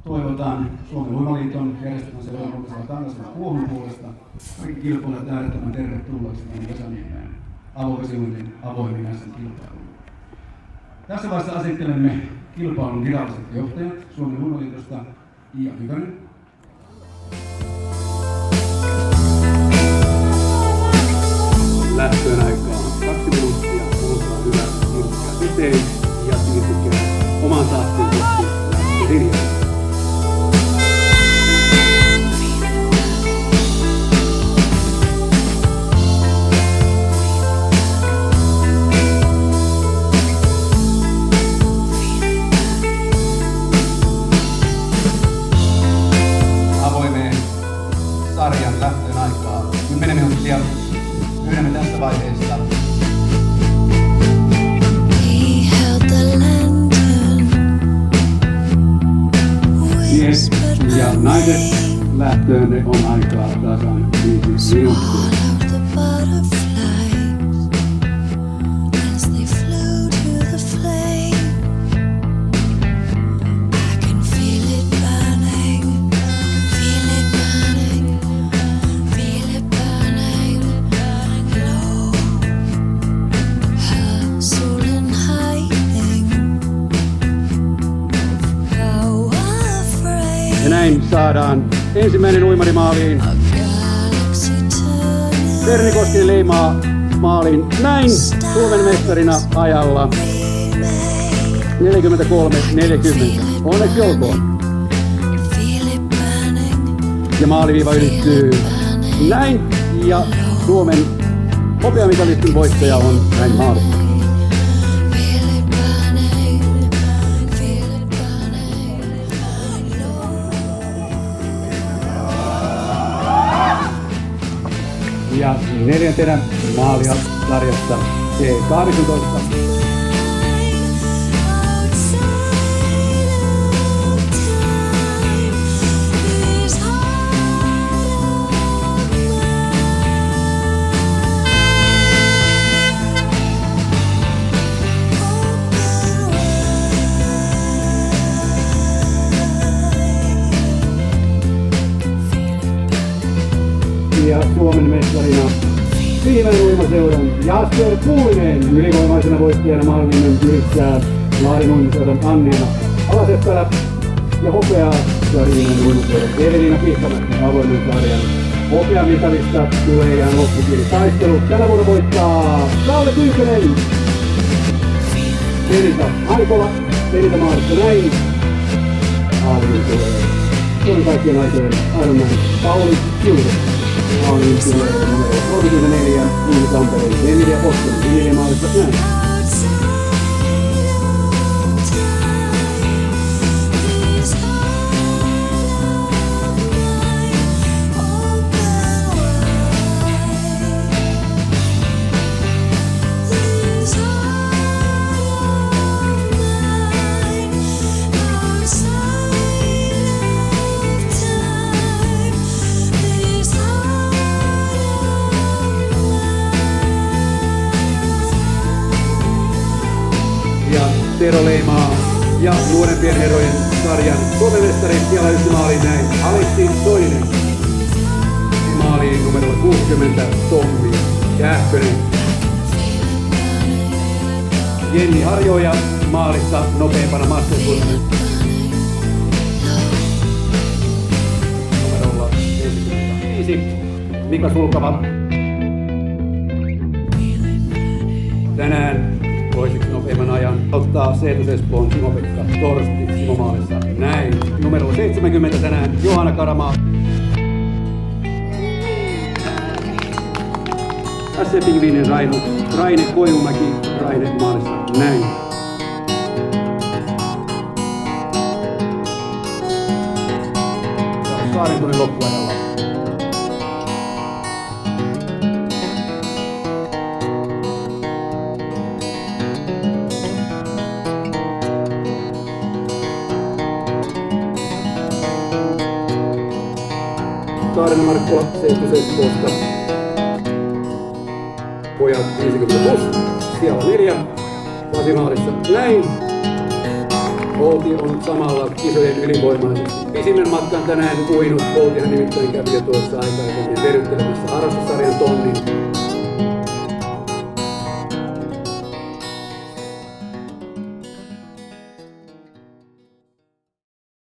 toivotaan Suomen Uimaliiton järjestämän seuraamuksen Tangasella Kuohon puolesta kaikki kilpailijat äärettömän tervetulleeksi tänne Vesaniemeen avovesiuinnin avoimen kilpailuun. Tässä vaiheessa asittelemme kilpailun viralliset johtajat Suomen Uimaliitosta Iia Hyvänen. Lähtöön aikaa 2 minuuttia, olkaa hyvä, siirtykää eteen ja siirtykää omaan tahtiin kohti lähtölinjaa. Avoimeen sarjan lähtöön aikaa 10 minuuttia. Pyydämme tässä vaiheessa Mies ja naiset, lähtöön on aikaa tasan 5 minuuttia. Ja näin saadaan ensimmäinen uimari maaliin. Vernikoski leimaa maaliin näin Suomen mestarina ajalla 43.40. Onneksi olkoon. Ja maaliviiva ylittyy näin ja Suomen hopeamitalistin voittaja on näin maalissa. Ja 4. maalia sarjassa C18. Ja Suomen mestarina viimeinen uimaseuran Jasper Puulinen ylivoimaisena voittajana maalinen yrittää Lahden uimaseuran Anniina Alaseppälä ja hopeaa sarjinen uimaseuran Evelina Pihkamäki avoimen sarjan hopeamitalista tulee ihan loppukirjataistelu. Tänä vuonna voittaa Kalle Tynkkönen. Elita Aikola, Elita maalissa näin. Aalinen tulee. Suomen kaikkien aikojen Ironman Pauli Kiuru. Aalinen tulee numero 34, Uuni Tampereen Emilia Poskinen, Emilia maalissa näin. Tero leimaa ja nuorempien herrojen sarjan Suomen mestari siellä yksi maaliin näin. Aleksi Soinen. Maaliin numerolla 60 Tommi Kähkönen. Jenni Harjoja maalissa nopeampana Mastersurinen. Numerolla 65 Mika Sulkava. Tänään toiseksi nopeimman ajan ottaa Seetus Espoon Simo-Pekka Torsti Simo maalissa näin. Numero 70 tänään Johanna Karamaa. SC Pingviinin Raine Koivumäki Raine maalissa näin. Saarentunen loppuajalla. Kaarina Markkola, Seetus Espoosta. Pojat 50+, siellä 4. Vasimaalissa näin. Outi on samalla kisojen ylivoimaisesti pisimmän matkan tänään uinut. Outihan nimittäin kävi jo tuossa aikaisemmin veryttelemässä harrastussarjan tonnin